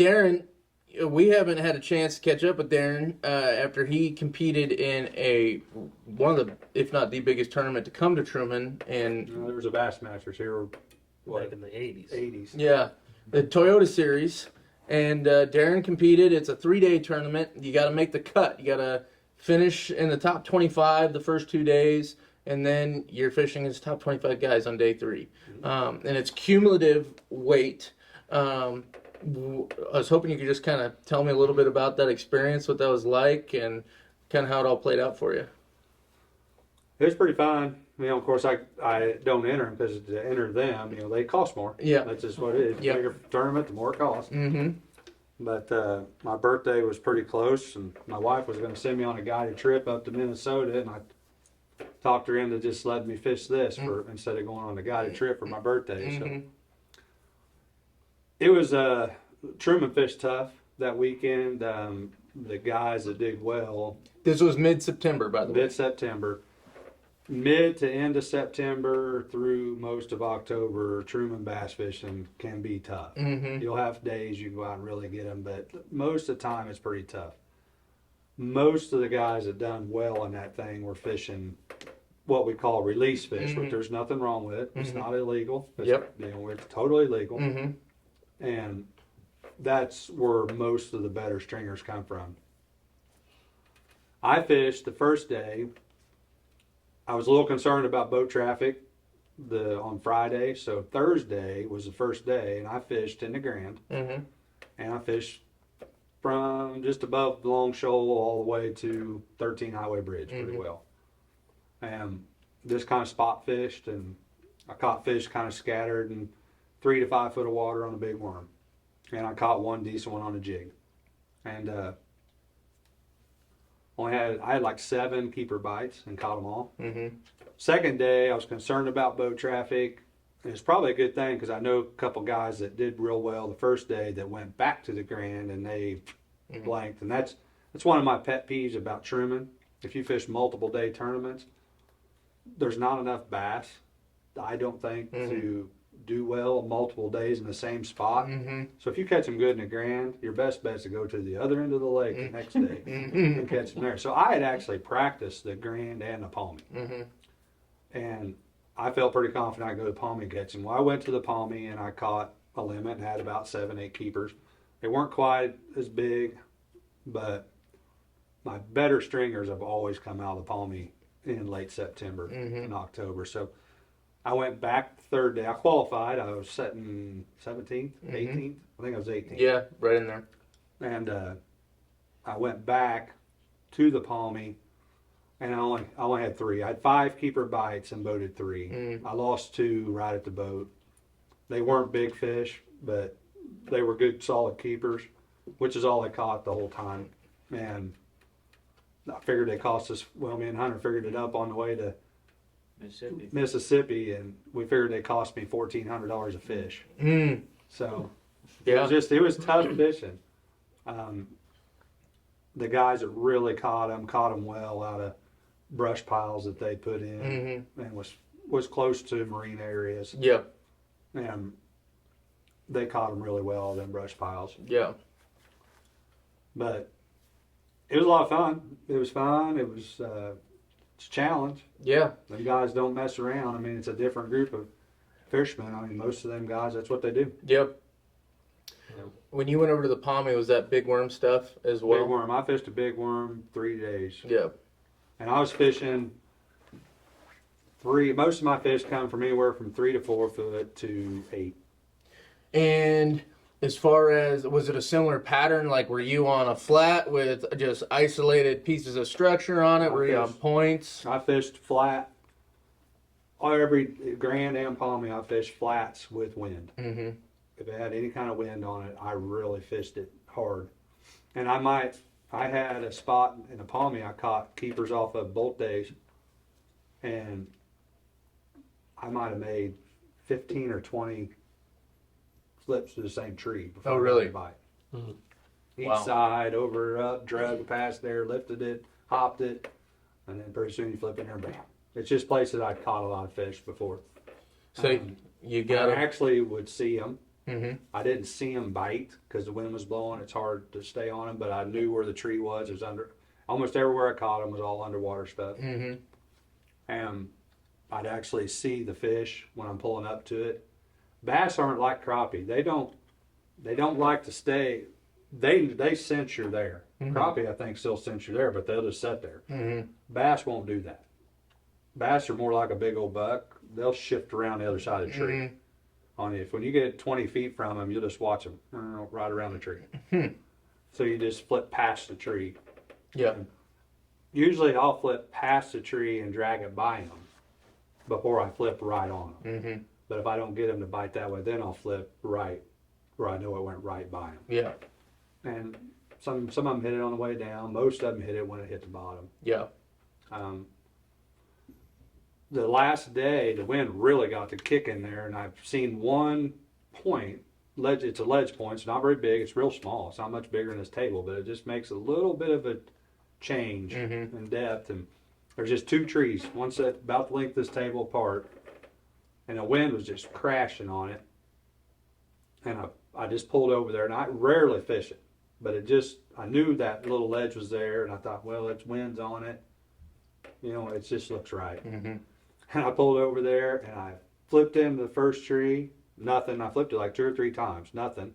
Darin, we haven't had a chance to catch up with Darin after he competed in one of the, if not the biggest tournament to come to Truman. And there was a Bassmasters here Back in the 80s. 80s. yeah, the Toyota Series. And Darin competed. It's a 3-day tournament. You got to make the cut. You got to finish in the top 25 the first 2 days, and then you're fishing as top 25 guys on day 3. And it's cumulative weight. I was hoping you could just kind of tell me a little bit about that experience, what that was like, and kind of how it all played out for you. It was pretty fun. Of course, I don't enter them because to enter them, they cost more. Yeah. That's just what it is. The Yep. bigger tournament, the more it costs. Mm-hmm. But my birthday was pretty close, and my wife was going to send me on a guided trip up to Minnesota, and I talked her into just letting me fish this instead of going on a guided trip for my birthday. So it was Truman fished tough that weekend. The guys that did well. This was mid-September, by the way. Mid-September. Mid to end of September through most of October, Truman bass fishing can be tough. Mm-hmm. You'll have days you go out and really get them, but most of the time it's pretty tough. Most of the guys that done well in that thing were fishing what we call release fish, which there's nothing wrong with it. It's not illegal. It's, it's totally legal. Mm-hmm. And that's where most of the better stringers come from. I fished the first day. I was a little concerned about boat traffic on Friday, so Thursday was the first day, and I fished in the Grand. Mm-hmm. And I fished from just above the Long Shoal all the way to 13 Highway Bridge pretty well. And just kind of spot fished, and I caught fish kind of scattered in 3 to 5 foot of water on a big worm. And I caught one decent one on a jig. And I had like 7 keeper bites and caught them all. Mm-hmm. Second day, I was concerned about boat traffic. And it's probably a good thing because I know a couple guys that did real well the first day that went back to the Grand and they blanked. And that's one of my pet peeves about Truman. If you fish multiple day tournaments, there's not enough bass, I don't think, to do well multiple days in the same spot. So if you catch them good in the Grand, your best bet is to go to the other end of the lake the next day and catch them there. So I had actually practiced the Grand and the Palmy. And I felt pretty confident I'd go to the Palmy and catch them. Well, I went to the Palmy and I caught a limit and had about 7, 8 keepers. They weren't quite as big, but my better stringers have always come out of the Palmy in late September and October. So I went back the third day. I qualified. I was setting 17th, 18th. I think I was 18th. Yeah, right in there. And I went back to the Palmy, and I only had 3. I had 5 keeper bites and boated 3. I lost 2 right at the boat. They weren't big fish, but they were good, solid keepers, which is all I caught the whole time. And I figured they cost us, well, me and Hunter figured it up on the way to Mississippi, and we figured they cost me $1,400 a fish. So it was tough fishing. The guys that really caught them well out of brush piles that they put in, and was close to marine areas. Yeah. And they caught them really well in brush piles. Yeah. But it was a lot of fun. It was fun. It was it's a challenge. Yeah. Them guys don't mess around. I mean, it's a different group of fishermen. I mean, most of them guys, that's what they do. Yep. When you went over to the Palmy, was that big worm stuff as well? Big worm. I fished a big worm 3 days. Yeah. And I was fishing most of my fish come from anywhere from 3 to 4 foot to 8. And as far as, was it a similar pattern? Like, were you on a flat with just isolated pieces of structure on it? Were you on points? I fished flat. Every Grand and Palmy, I fished flats with wind. If it had any kind of wind on it, I really fished it hard. And I had a spot in the Palmy I caught keepers off of bolt days, and I might have made 15 or 20 flips to the same tree before I got a bite. Each side, over, up, drug past there, lifted it, hopped it, and then pretty soon you flip it there and bam. It's just places I'd caught a lot of fish before. So you got I actually would see them I didn't see them bite because the wind was blowing. It's hard to stay on them, but I knew where the tree was. It was under, almost everywhere I caught them was all underwater stuff. And I'd actually see the fish when I'm pulling up to it. Bass aren't like crappie. They don't like to stay. They sense you're there. Crappie, I think, still sense you're there, but they'll just sit there. Bass won't do that. Bass are more like a big old buck. They'll shift around the other side of the tree on you. If when you get 20 feet from them, you'll just watch them right around the tree. So you just flip past the tree. Yeah. Usually I'll flip past the tree and drag it by them before I flip right on them. But if I don't get them to bite that way, then I'll flip right where I know it went right by them. Yeah. And some of them hit it on the way down. Most of them hit it when it hit the bottom. Yeah. The last day, the wind really got to kick in there, and I've seen one point. It's a ledge point. It's not very big. It's real small. It's not much bigger than this table, but it just makes a little bit of a change in depth. And there's just two trees, one set about the length of this table apart, and the wind was just crashing on it. And I just pulled over there, and I rarely fish it, but I knew that little ledge was there, and I thought, well, it's wind's on it. You know, it just looks right. And I pulled over there, and I flipped into the first tree. Nothing. I flipped it like 2 or 3 times. Nothing.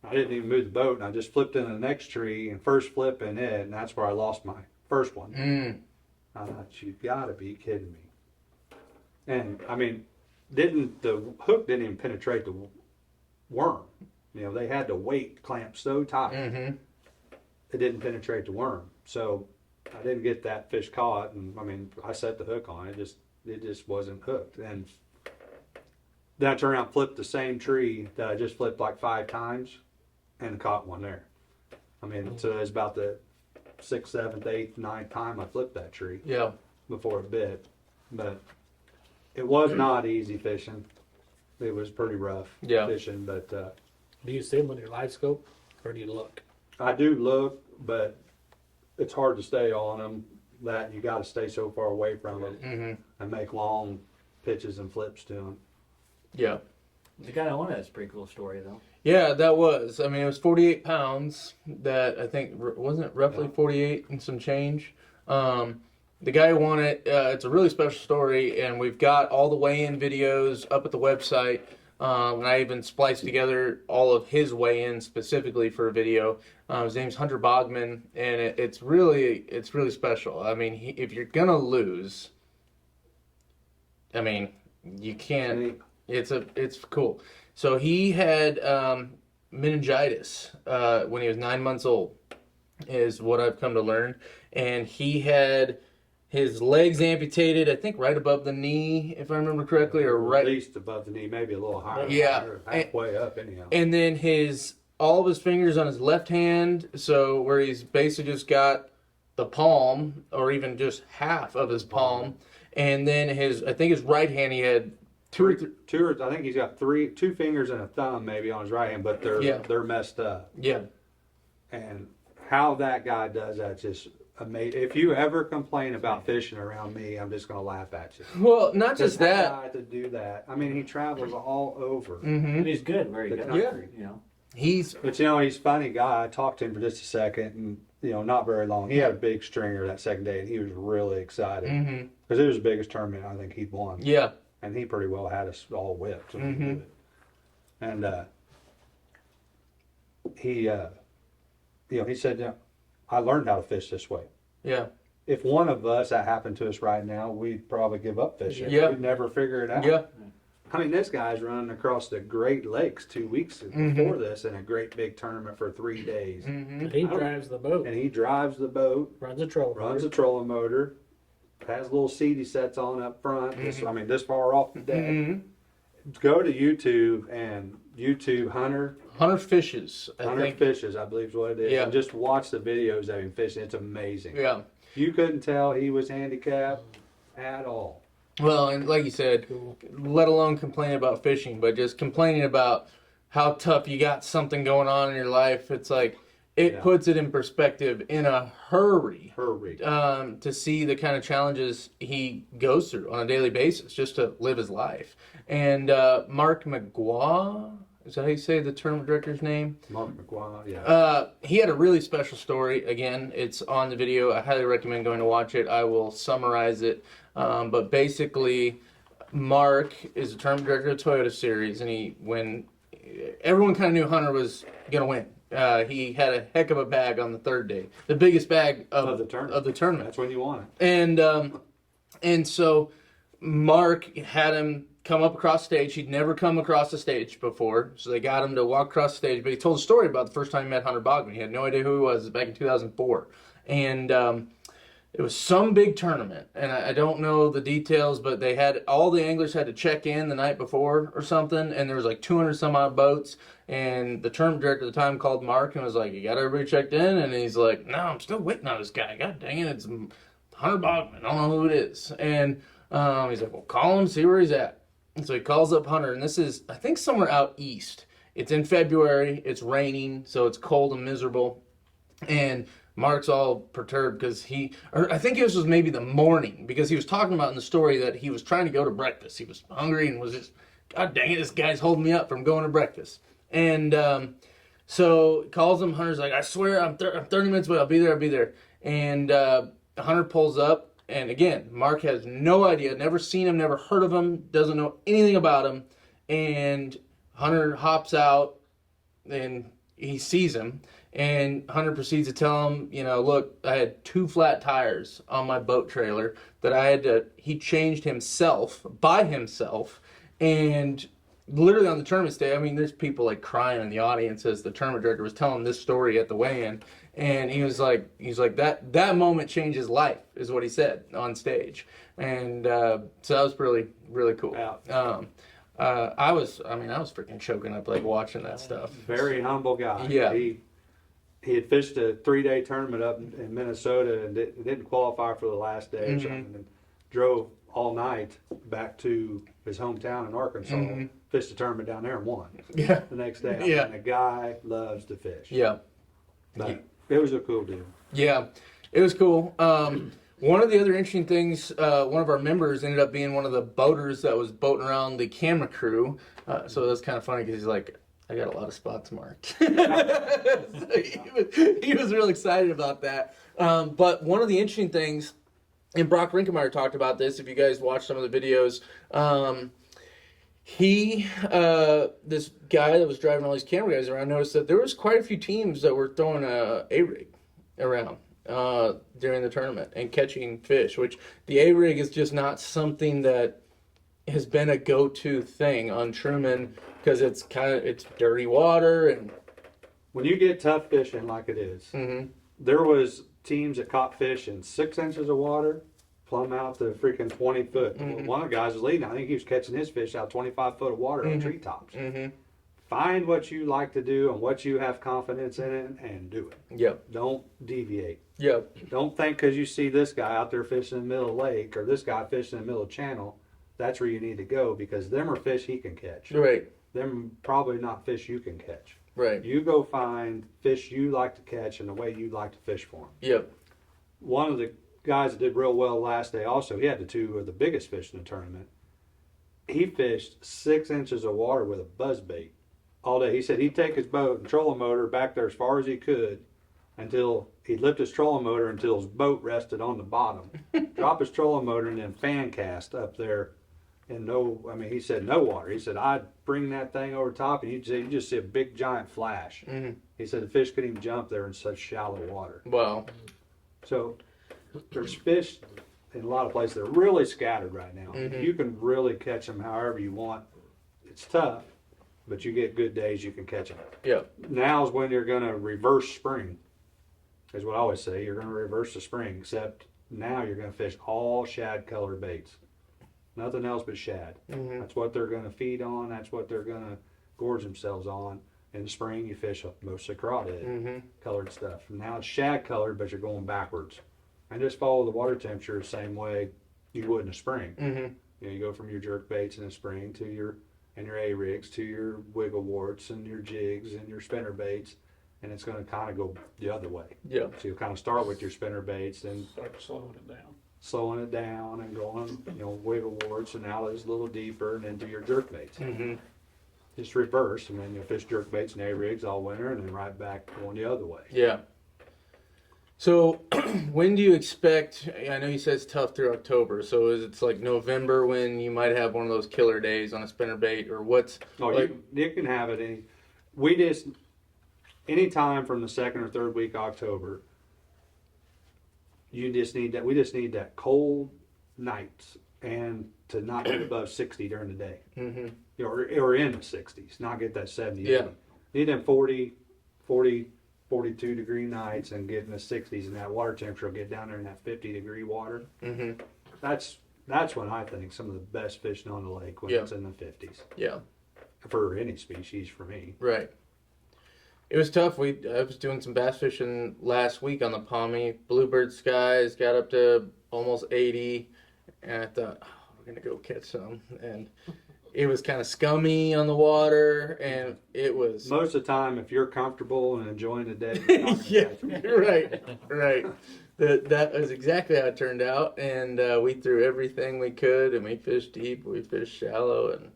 I didn't even move the boat, and I just flipped into the next tree and first flip in it, and that's where I lost my first one. I thought, you gotta be kidding me. And I mean, the hook didn't even penetrate the worm. You know, they had the weight clamped so tight, it didn't penetrate the worm. So I didn't get that fish caught, and I mean, I set the hook on it. It just wasn't hooked. And then I turned around and flipped the same tree that I just flipped like 5 times and caught one there. I mean, so it was about the 6th, 7th, 8th, 9th time I flipped that tree before it bit. But it was not easy fishing. It was pretty rough fishing. But Do you see them with your live scope, or do you look? I do look, but it's hard to stay on them. That you got to stay so far away from them and make long pitches and flips to them. Yeah. The guy I wanted has a pretty cool story, though. Yeah, that was. I mean, it was 48 pounds. That I think wasn't it roughly 48 and some change. The guy who won it. It's a really special story, and we've got all the weigh-in videos up at the website. And I even spliced together all of his weigh-ins specifically for a video. His name's Hunter Bogman, and it's really special. I mean, if you're gonna lose, I mean, you can't. It's cool. So he had meningitis when he was 9 months old, is what I've come to learn, and he had his legs amputated, I think right above the knee, if I remember correctly, or right at least above the knee, maybe a little higher. Yeah, halfway up anyhow. And then all of his fingers on his left hand, so where he's basically just got the palm, or even just half of his palm, and then I think his right hand, he had I think he's got 2 fingers and a thumb maybe on his right hand, but they're messed up. Yeah. And how that guy does that's just amazing. If you ever complain about fishing around me, I'm just going to laugh at you. Well, not just that. Guy to do that. I mean, he travels all over. And he's good, very good. Country. You know. But he's a funny guy. I talked to him for just a second, and not very long. He had a big stringer that second day, and he was really excited because it was the biggest tournament I think he'd won. Yeah. And he pretty well had us all whipped. And he said, I learned how to fish this way. Yeah. If one of us, that happened to us right now, we'd probably give up fishing. Yeah. We'd never figure it out. Yeah. I mean, this guy's running across the Great Lakes 2 weeks before this in a great big tournament for 3 days. And he drives the boat. And he drives the boat. Runs a trolling motor. Has little CD sets on up front. This far off the deck. Go to YouTube and YouTube Hunter Fishes. Hunter Fishes, I believe is what it is. Yeah. And just watch the videos of him fishing. It's amazing. Yeah. You couldn't tell he was handicapped at all. Well, and like you said, let alone complaining about fishing, but just complaining about how tough you got something going on in your life. It's like, it puts it in perspective in a hurry. To see the kind of challenges he goes through on a daily basis just to live his life. And Mark McGuire, Is that how you say the tournament director's name? Mark McGuire, yeah. He had a really special story. Again, it's on the video. I highly recommend going to watch it. I will summarize it. But basically, Mark is the tournament director of the Toyota Series, and when everyone kind of knew Hunter was going to win. He had a heck of a bag on the third day, the biggest bag of the tournament. That's when you want it. And so Mark had him come up across stage. He'd never come across the stage before, so they got him to walk across the stage. But he told a story about the first time he met Hunter Bogman. He had no idea who he was back in 2004, and it was some big tournament. And I don't know the details, but they had all the anglers had to check in the night before or something, and there was like 200 some odd boats. And the tournament director at the time called Mark and was like, "You got everybody checked in?" And he's like, "No, I'm still waiting on this guy. God dang it, it's Hunter Bogman. I don't know who it is." And he's like, "Well, call him, see where he's at." And so he calls up Hunter, and this is, I think, somewhere out east. It's in February. It's raining, so it's cold and miserable. And Mark's all perturbed because I think it was maybe the morning, because he was talking about in the story that he was trying to go to breakfast. He was hungry and was just, God dang it, this guy's holding me up from going to breakfast. And so he calls him. Hunter's like, "I swear I'm 30 minutes away. I'll be there. And Hunter pulls up. And again, Mark has no idea, never seen him, never heard of him, doesn't know anything about him. And Hunter hops out and he sees him. And Hunter proceeds to tell him, "Look, I had 2 flat tires on my boat trailer that he changed by himself. And literally on the tournament day, I mean, there's people like crying in the audience as the tournament director was telling this story at the weigh-in. And he's like, that moment changed his life, is what he said on stage. And so that was really, really cool. Yeah. I was freaking choking up like watching that stuff. Very humble guy. Yeah. He had fished a 3-day tournament up in Minnesota and didn't qualify for the last day or something, and drove all night back to his hometown in Arkansas, fished a tournament down there and won. Yeah. The next day. Yeah. And the guy loves to fish. Yeah. But it was a cool deal. Yeah, it was cool. One of the other interesting things, one of our members ended up being one of the boaters that was boating around the camera crew. So that's kind of funny because he's like, "I got a lot of spots marked." So he was real excited about that. But one of the interesting things, and Brock Rinkemeyer talked about this, if you guys watch some of the videos, this guy that was driving all these camera guys around noticed that there was quite a few teams that were throwing a rig around during the tournament and catching fish, which the A-rig is just not something that has been a go-to thing on Truman because it's dirty water. And when you get tough fishing like it is, there was teams that caught fish in 6 inches of water, plumb out to freaking 20 foot. One of the guys was leading. I think he was catching his fish out 25 foot of water on treetops. Find what you like to do and what you have confidence in it and do it. Yep. Don't deviate. Yep. Don't think because you see this guy out there fishing in the middle of the lake or this guy fishing in the middle of the channel, that's where you need to go, because them are fish he can catch. Right. Them probably not fish you can catch. Right. You go find fish you like to catch and the way you like to fish for them. Yep. One of the guys that did real well last day also, he had the 2 of the biggest fish in the tournament. He fished 6 inches of water with a buzz bait all day. He said he'd take his boat and trolling motor back there as far as he could until he'd lift his trolling motor until his boat rested on the bottom, drop his trolling motor, and then fan cast up there. And he said no water. He said, "I'd bring that thing over top and you just see a big giant flash." He said the fish couldn't even jump there in such shallow water. Wow. So there's fish in a lot of places that are really scattered right now. You can really catch them however you want. It's tough, but you get good days you can catch them. Yep. Now's when you're going to reverse spring, is what I always say. You're going to reverse the spring, except now you're going to fish all shad colored baits. Nothing else but shad. That's what they're going to feed on. That's what they're going to gorge themselves on. In the spring, you fish mostly crawdad colored stuff. Now it's shad colored, but you're going backwards. And just follow the water temperature the same way you would in the spring. You go from your jerk baits in the spring to your A-rigs to your wiggle warts and your jigs and your spinner baits, and it's going to kind of go the other way. Yeah. So you'll kind of start with your spinner baits and Start slowing it down and going, wiggle warts, and now it's a little deeper and into your jerk baits. just reverse, and then you'll fish jerkbaits and A-rigs all winter, and then right back going the other way. Yeah. So, when do you expect? I know you said it's tough through October. So, is it like November when you might have one of those killer days on a spinnerbait, or what's? Oh, like, you can have it anytime from the second or third week of October. You just need that. We just need that cold nights and to not get above 60 during the day, or in the 60s, not get that 70. Yeah. 80. Need them 42 degree nights and get in the 60s, and that water temperature will get down there in that 50-degree water. Mm-hmm. That's when I think some of the best fishing on the lake, when Yeah. it's in the 50s Yeah. for any species, for me. Right. It was tough. I was doing some bass fishing last week on the Pommy. Bluebird skies got up to almost 80, and I thought, oh, we're gonna go catch some. And it was kind of scummy on the water, and it was. Most of the time, if you're comfortable and enjoying the day, you're not gonna Yeah, catch 'em. you're right. Right. That was exactly how it turned out, and we threw everything we could, and we fished deep, we fished shallow, and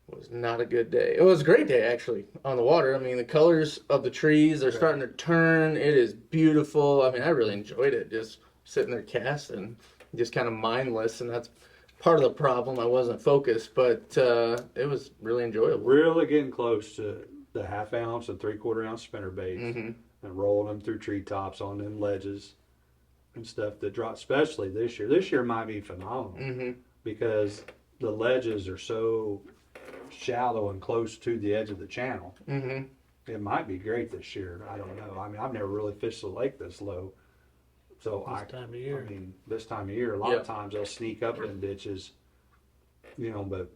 it was not a good day. It was a great day, actually, on the water. I mean, the colors of the trees are starting to turn. It is beautiful. I mean, I really enjoyed it, just sitting there casting, just kind of mindless, and that's part of the problem. I wasn't focused, but it was really enjoyable. Really getting close to the half-ounce and three-quarter-ounce spinnerbaits, Mm-hmm. and rolling them through treetops on them ledges and stuff that drop, especially this year. This year might be phenomenal Mm-hmm. because the ledges are so shallow and close to the edge of the channel. Mm-hmm. It might be great this year. I don't know. I mean, I've never really fished the lake this low. So This time of year. I mean, this time of year, a lot of times they'll sneak up in ditches, but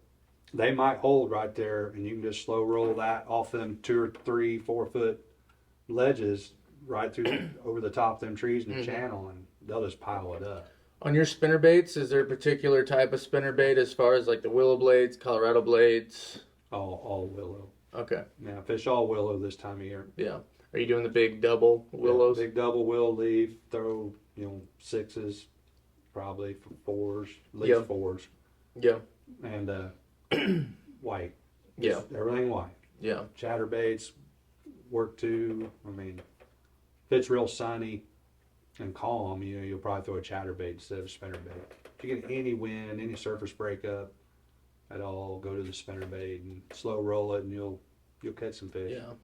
they might hold right there, and you can just slow roll that off them 2 or 3, 4 foot ledges right through over the top of them trees in the channel, and they'll just pile it up. On your spinner baits, is there a particular type of spinner bait as far as like the willow blades, Colorado blades? All willow. Okay. Yeah, fish all willow this time of year. Yeah. Are you doing the big double willows? Yeah, big double willow leaf. Throw 6s, probably for 4s, at least Yep. 4s, Yeah. and white. Yeah. Just everything white. Yeah. Chatterbaits work too. I mean, if it's real sunny and calm, you'll probably throw a chatterbait instead of a spinnerbait. If you get any wind, any surface breakup at all, go to the spinnerbait and slow roll it, and you'll catch some fish. Yeah.